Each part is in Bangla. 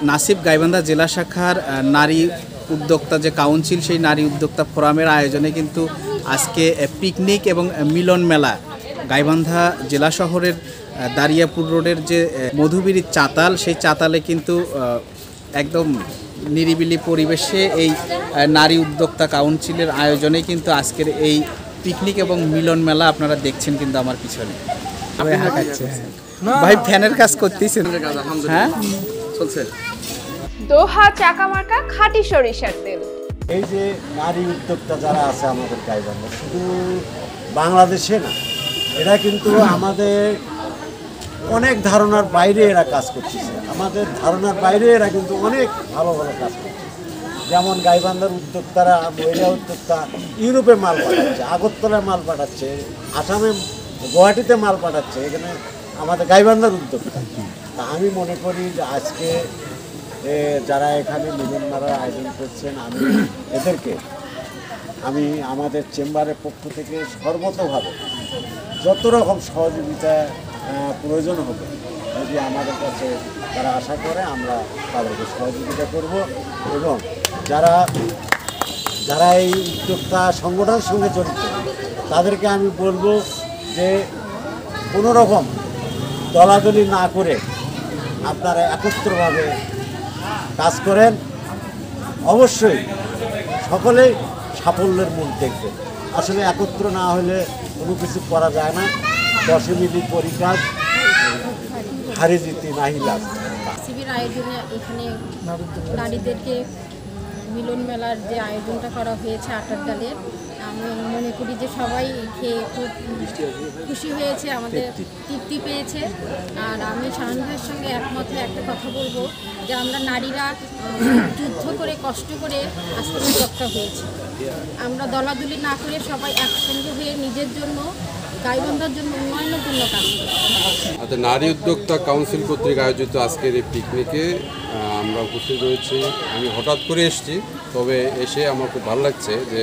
নাসিব গাইবান্ধা জেলা শাখার নারী উদ্যোক্তা যে কাউন্সিল, সেই নারী উদ্যোক্তা ফোরামের আয়োজনে কিন্তু আজকে পিকনিক এবং মিলন মেলা গাইবান্ধা জেলা শহরের দারিয়াপুর রোডের যে মধুবিরির চাতাল, সেই চাতালে কিন্তু একদম নিরিবিলি পরিবেশে এই নারী উদ্যোক্তা কাউন্সিলের আয়োজনে কিন্তু আজকের এই পিকনিক এবং মিলন মেলা আপনারা দেখছেন কিন্তু আমার পিছনে। ভাই ফ্যানের কাজ করতেছেন? হ্যাঁ চলছে। দোহা চাকা মার্কা খাঁটি সরিষার তেল। এই যে নারী উদ্যোক্তা যারা আছে আমাদের গাইবান্ধা, শুধু বাংলাদেশে না, এরা কিন্তু আমাদের অনেক ধারণার বাইরে এরা কাজ করতেছে। আমাদের ধারণার বাইরে এরা কিন্তু অনেক ভালো ভালো কাজ করছে। যেমন গাইবান্ধার উদ্যোক্তারা, মহিলা উদ্যোক্তা ইউরোপে মাল পাঠাচ্ছে, আগরতলায় মাল পাঠাচ্ছে, আসামে গুয়াহাটিতে মাল পাঠাচ্ছে, এখানে আমাদের গাইবান্ধার উদ্যোক্তা। তা আমি মনে করি যে আজকে যারা এখানে মিলন মেলার আয়োজন করছেন, আমি আমাদের চেম্বারের পক্ষ থেকে সর্বতভাবে যত রকম সহযোগিতা প্রয়োজন হবে, যদি আমাদের কাছে তারা আশা করে আমরা তাদেরকে সহযোগিতা করব। এবং যারা এই উদ্যোক্তা সংগঠনের সঙ্গে জড়িত, তাদেরকে আমি বলবো যে কোনো রকম দলাদলি না করে আপনারা একত্রভাবে কাজ করেন। অবশ্যই সকলেই সাফল্যের মুখ দেখবেন। আসলে একত্র না হলে কোনো কিছু করা যায় না। 10 মিলি পরিকাজ হারি জিতি নাহিলাস। শিবির আয়োজনে এখানে নারীদেরকে মিলন মেলার যে আয়োজনটা করা হয়েছে আটার ডালের, আমি মনে করি যে সবাই খেয়ে খুব খুশি হয়েছে, আমাদের তৃপ্তি পেয়েছে। আর আমি শাহান ভাইয়ের সঙ্গে একমত হয়ে একটা কথা বলবো যে আমরা নারীরা যুদ্ধ করে কষ্ট করে আজকে উদ্যোক্তা হয়েছি। আমরা দলাদলি না করে সবাই একসঙ্গে হয়ে নিজের জন্য, গাইবান্ধার জন্য উন্নয়নের জন্য কাজ করি। নারী উদ্যোক্তা কাউন্সিল কর্তৃক আয়োজিত আজকের এই পিকনিকে আমরা উপস্থিত রয়েছি। আমি হঠাৎ করে এসেছি, তবে এসে আমার খুব ভালো লাগছে যে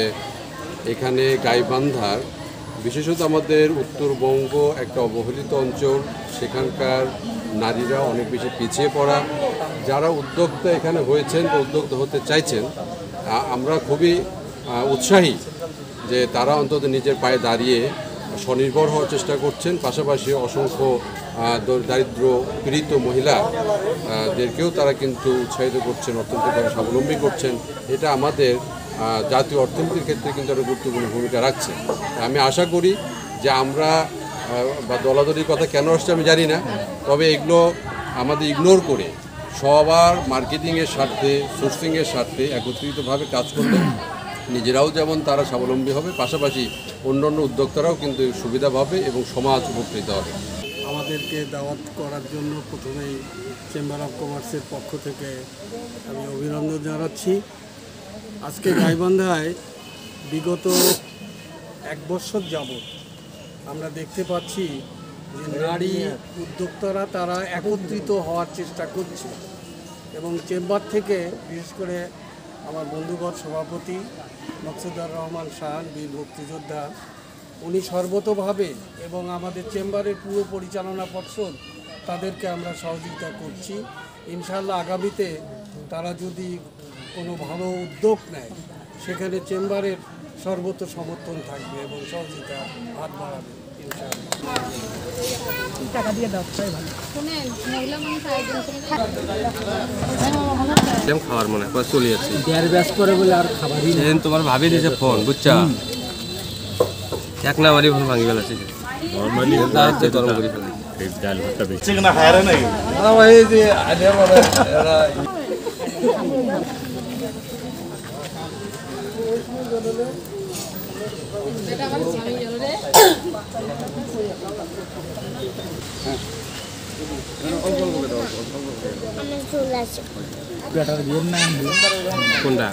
এখানে গাইবান্ধার, বিশেষত আমাদের উত্তরবঙ্গ একটা অবহেলিত অঞ্চল, সেখানকার নারীরা অনেক বেশি পিছিয়ে পড়া। যারা উদ্যোক্তা এখানে হয়েছেন বা উদ্যোক্তা হতে চাইছেন, আমরা খুবই উৎসাহী যে তারা অন্তত নিজের পায়ে দাঁড়িয়ে স্বনির্ভর হওয়ার চেষ্টা করছেন। পাশাপাশি অসংখ্য দারিদ্র পীড়িত মহিলাদেরকেও তারা কিন্তু উৎসাহিত করছেন, অর্থনৈতিকভাবে স্বাবলম্বী করছেন। এটা আমাদের জাতীয় অর্থনীতির ক্ষেত্রে কিন্তু একটা গুরুত্বপূর্ণ ভূমিকা রাখছে। আমি আশা করি যে আমরা বা দলাদলির কথা কেন আসছে আমি জানি না, তবে এগুলো আমাদের ইগনোর করে সবার মার্কেটিংয়ের স্বার্থে, সোর্সিংয়ের স্বার্থে একত্রিতভাবে কাজ করলে নিজেরাও যেমন তারা স্বাবলম্বী হবে, পাশাপাশি অন্যান্য উদ্যোক্তারাও কিন্তু সুবিধা পাবে এবং সমাজ উপকৃত হবে। আমাদেরকে দাওয়াত করার জন্য প্রথমেই চেম্বার অফ কমার্সের পক্ষ থেকে আমি অভিনন্দন জানাচ্ছি। আজকে গাইবান্ধায় বিগত 1 বছর যাবৎ আমরা দেখতে পাচ্ছি যে নারী উদ্যোক্তারা তারা একত্রিত হওয়ার চেষ্টা করছে, এবং চেম্বার থেকে বিশেষ করে আমার বন্ধুবর সভাপতি মকসুদুর রহমান শাহান, বীর মুক্তিযোদ্ধা, উনি সর্বতোভাবে, এবং আমাদের চেম্বারের পুরো পরিচালনা পর্ষদ, তাদেরকে আমরা সহযোগিতা করছি। ইনশাআল্লাহ আগামীতে তারা যদি কোনো ভালো উদ্যোগ নেয়, সেখানে চেম্বারের সর্বত্র সমর্থন থাকবে এবং সহযোগিতা হাত বাড়াবে ইনশাআল্লাহ। টাকা দিয়ে দাও, তাই ভালো। শুনেন, মহিলা মানুষ আয়োজন করে খাবার মনে হয় চলে যাচ্ছে, দেড় ব্যাস করে বলে আর খাবারই সেদিন তোমার ভাবি দিয়েছে ফোন, বুঝছা, 1 নাম্বারই ফোন ভাঙি ফেলেছে। নর্মালি গরম করে ফেলে ডাল ভাতটা বেশি চিকেন হায়ারে নাই না ভাই, যে আগে বলে এরা এটা আমার স্বামী গেল রে। বেটার বিয়ের নাম কোনটা?